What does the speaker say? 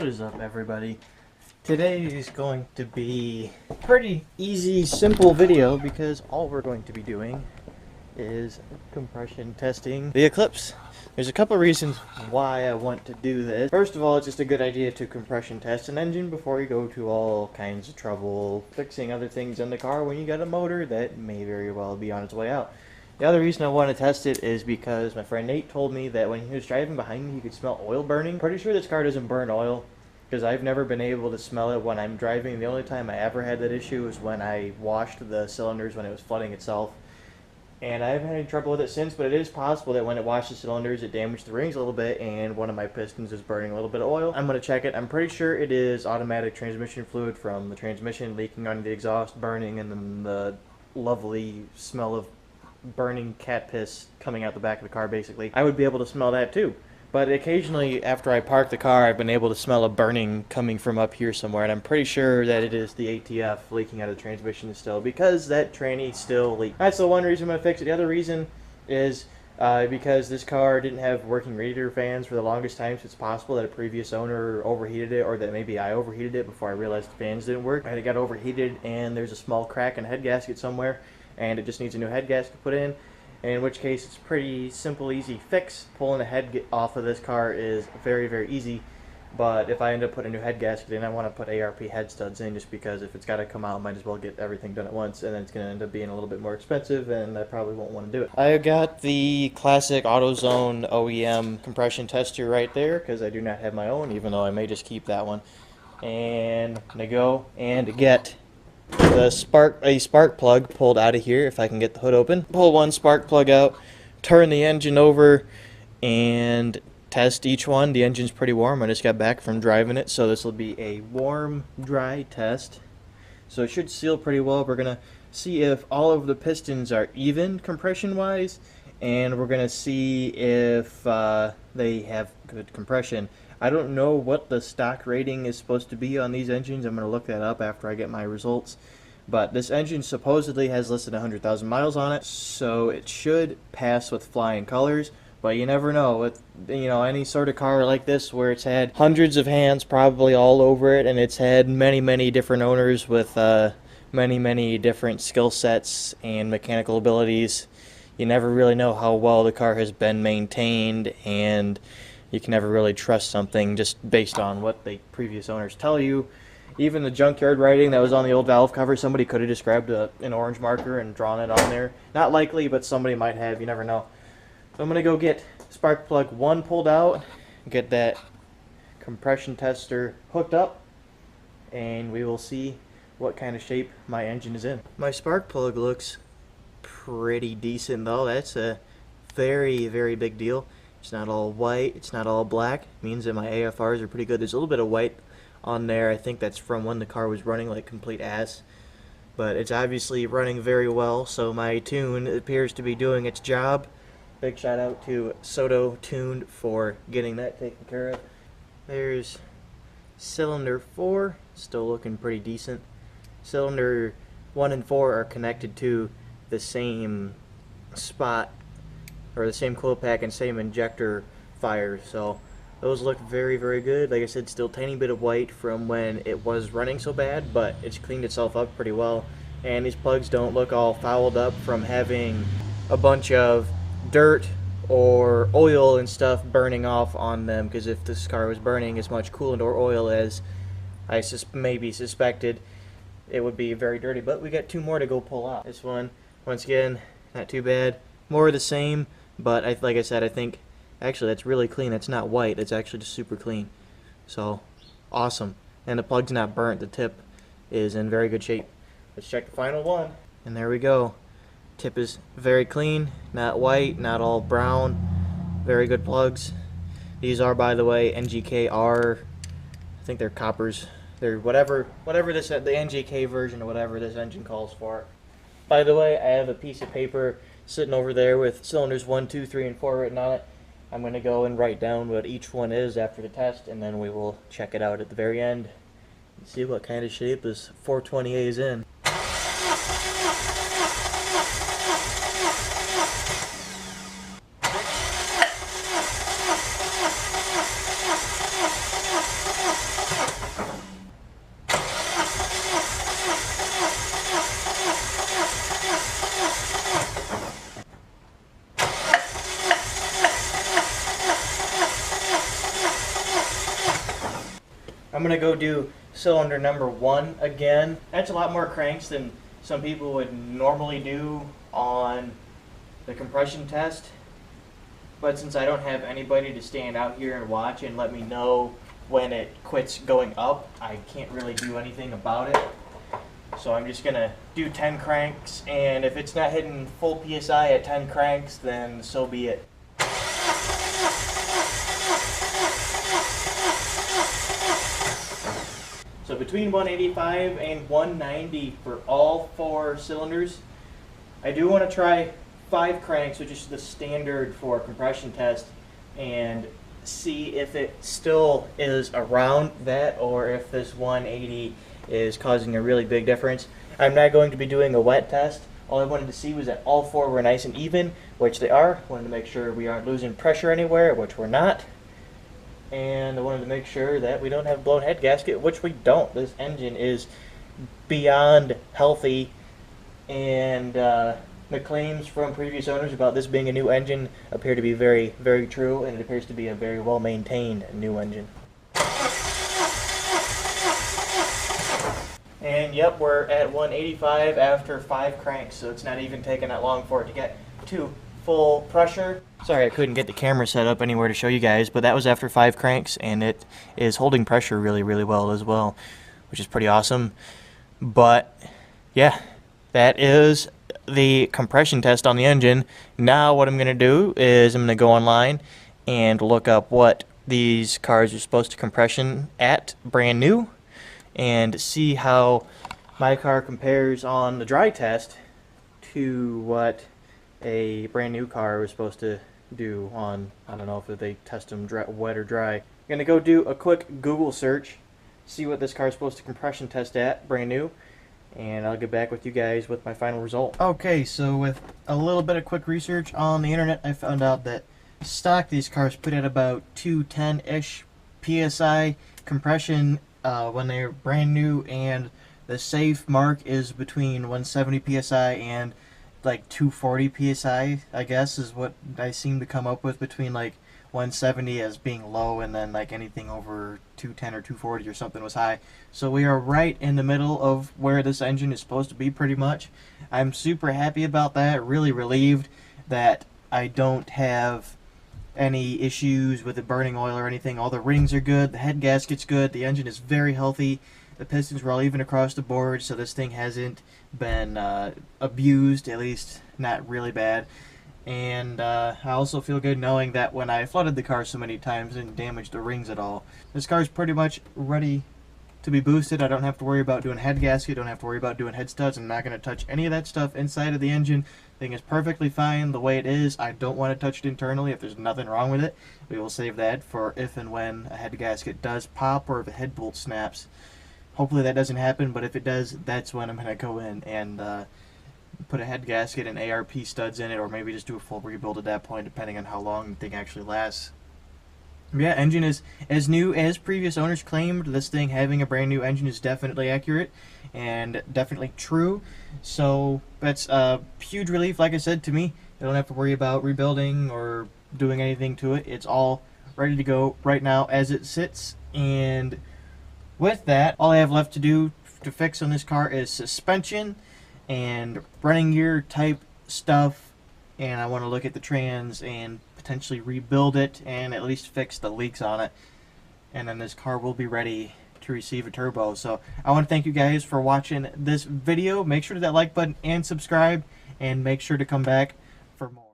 What is up, everybody? Today is going to be a pretty easy, simple video because all we're going to be doing is compression testing the Eclipse. There's a couple reasons why I want to do this. First of all, it's just a good idea to compression test an engine before you go to all kinds of trouble fixing other things in the car when you got a motor that may very well be on its way out. The other reason I want to test it is because my friend Nate told me that when he was driving behind me, he could smell oil burning. Pretty sure this car doesn't burn oil because I've never been able to smell it when I'm driving. The only time I ever had that issue was when I washed the cylinders when it was flooding itself. And I haven't had any trouble with it since, but it is possible that when it washed the cylinders, it damaged the rings a little bit, and one of my pistons is burning a little bit of oil. I'm going to check it. I'm pretty sure it is automatic transmission fluid from the transmission leaking onto the exhaust, burning, and then the lovely smell of burning cat piss coming out the back of the car, basically. I would be able to smell that too. But occasionally, after I park the car, I've been able to smell a burning coming from up here somewhere, and I'm pretty sure that it is the ATF leaking out of the transmission still, because that tranny still leaks. That's the one reason I'm going to fix it. The other reason is because this car didn't have working radiator fans for the longest time, so it's possible that a previous owner overheated it, or that maybe I overheated it before I realized the fans didn't work. And it got overheated, and there's a small crack in the head gasket somewhere, and it just needs a new head gasket put in. In which case, it's pretty simple, easy fix. Pulling the head off of this car is very, very easy. But if I end up putting a new head gasket in, I want to put ARP head studs in, just because if it's got to come out, I might as well get everything done at once, and then it's going to end up being a little bit more expensive, and I probably won't want to do it. I got the classic AutoZone OEM compression tester right there, because I do not have my own, even though I may just keep that one. And I'm going to go and get a spark plug pulled out of here, if I can get the hood open. Pull one spark plug out, turn the engine over, and test each one. The engine's pretty warm. I just got back from driving it, so this will be a warm, dry test. So it should seal pretty well. We're going to see if all of the pistons are even compression-wise, and we're going to see if they have good compression. I don't know what the stock rating is supposed to be on these engines. I'm going to look that up after I get my results. But this engine supposedly has less than 100,000 miles on it, so it should pass with flying colors. But you never know with, you know, any sort of car like this where it's had hundreds of hands probably all over it, and it's had many different owners with many different skill sets and mechanical abilities. You never really know how well the car has been maintained, and you can never really trust something just based on what the previous owners tell you. Even the junkyard writing that was on the old valve cover, somebody could have just grabbed an orange marker and drawn it on there. Not likely, but somebody might have. You never know. So I'm going to go get spark plug 1 pulled out, get that compression tester hooked up, and we will see what kind of shape my engine is in. My spark plug looks pretty decent, though. That's a very big deal. It's not all white, it's not all black. It means that my AFRs are pretty good. There's a little bit of white on there. I think that's from when the car was running like complete ass. But it's obviously running very well, so my tune appears to be doing its job. Big shout out to Soto Tuned for getting that taken care of. There's cylinder 4, still looking pretty decent. Cylinder 1 and 4 are connected to the same spot, or the same coil pack and same injector fire, so those look very good. Like I said, still a tiny bit of white from when it was running so bad, but it's cleaned itself up pretty well. And these plugs don't look all fouled up from having a bunch of dirt or oil and stuff burning off on them, because if this car was burning as much coolant or oil as I maybe suspected, it would be very dirty. But we got 2 more to go pull out. This one, once again, not too bad. More of the same. But like I said, I think actually that's really clean. That's not white. It's actually just super clean. So awesome. And the plug's not burnt. The tip is in very good shape. Let's check the final one. And there we go. Tip is very clean. Not white. Not all brown. Very good plugs. These are, by the way, NGKR. I think they're coppers. They're whatever this, the NGK version or whatever this engine calls for. By the way, I have a piece of paper sitting over there with cylinders 1, 2, 3, and 4 written on it. I'm going to go and write down what each one is after the test, and then we will check it out at the very end and see what kind of shape this 420A is in. I'm gonna go do cylinder number 1 again. That's a lot more cranks than some people would normally do on the compression test. But since I don't have anybody to stand out here and watch and let me know when it quits going up, I can't really do anything about it. So I'm just gonna do 10 cranks, and if it's not hitting full PSI at 10 cranks, then so be it. So between 185 and 190 for all 4 cylinders. I do want to try 5 cranks, which is the standard for a compression test, and see if it still is around that or if this 180 is causing a really big difference. I'm not going to be doing a wet test. All I wanted to see was that all 4 were nice and even, which they are. Wanted to make sure we aren't losing pressure anywhere, which we're not. And I wanted to make sure that we don't have blown head gasket, which we don't. This engine is beyond healthy, and the claims from previous owners about this being a new engine appear to be very, very true, and it appears to be a very well-maintained new engine. And yep, we're at 185 after 5 cranks, so it's not even taking that long for it to get to full pressure. Sorry I couldn't get the camera set up anywhere to show you guys, but that was after 5 cranks, and it is holding pressure really, really well as well, which is pretty awesome. But yeah, that is the compression test on the engine. Now what I'm going to do is I'm going to go online and look up what these cars are supposed to compression at brand new and see how my car compares on the dry test to what a brand new car was supposed to do on, I don't know if they test them wet or dry. I'm going to go do a quick Google search, see what this car is supposed to compression test at brand new, and I'll get back with you guys with my final result. Okay, so with a little bit of quick research on the internet, I found out that stock these cars put at about 210-ish PSI compression when they're brand new, and the safe mark is between 170 PSI and like 240 PSI, I guess, is what I seem to come up with, between like 170 as being low and then like anything over 210 or 240 or something was high. So we are right in the middle of where this engine is supposed to be pretty much. I'm super happy about that, really relieved that I don't have any issues with the burning oil or anything. All the rings are good, the head gasket's good, the engine is very healthy, the pistons were all even across the board, so this thing hasn't been abused, at least not really bad. And I also feel good knowing that when I flooded the car so many times, it didn't damage the rings at all. This car is pretty much ready to be boosted. I don't have to worry about doing head gasket, don't have to worry about doing head studs. I'm not going to touch any of that stuff inside of the engine. The thing is perfectly fine the way it is. I don't want to touch it internally if there's nothing wrong with it. We will save that for if and when a head gasket does pop or if a head bolt snaps. Hopefully that doesn't happen, but if it does, that's when I'm going to go in and put a head gasket and ARP studs in it, or maybe just do a full rebuild at that point, depending on how long the thing actually lasts. Yeah, engine is as new as previous owners claimed. This thing having a brand new engine is definitely accurate and definitely true. So that's a huge relief, like I said, to me. I don't have to worry about rebuilding or doing anything to it. It's all ready to go right now as it sits. And with that, all I have left to do to fix on this car is suspension and running gear type stuff, and I want to look at the trans and potentially rebuild it and at least fix the leaks on it, and then this car will be ready to receive a turbo. So I want to thank you guys for watching this video. Make sure to hit that like button and subscribe, and make sure to come back for more.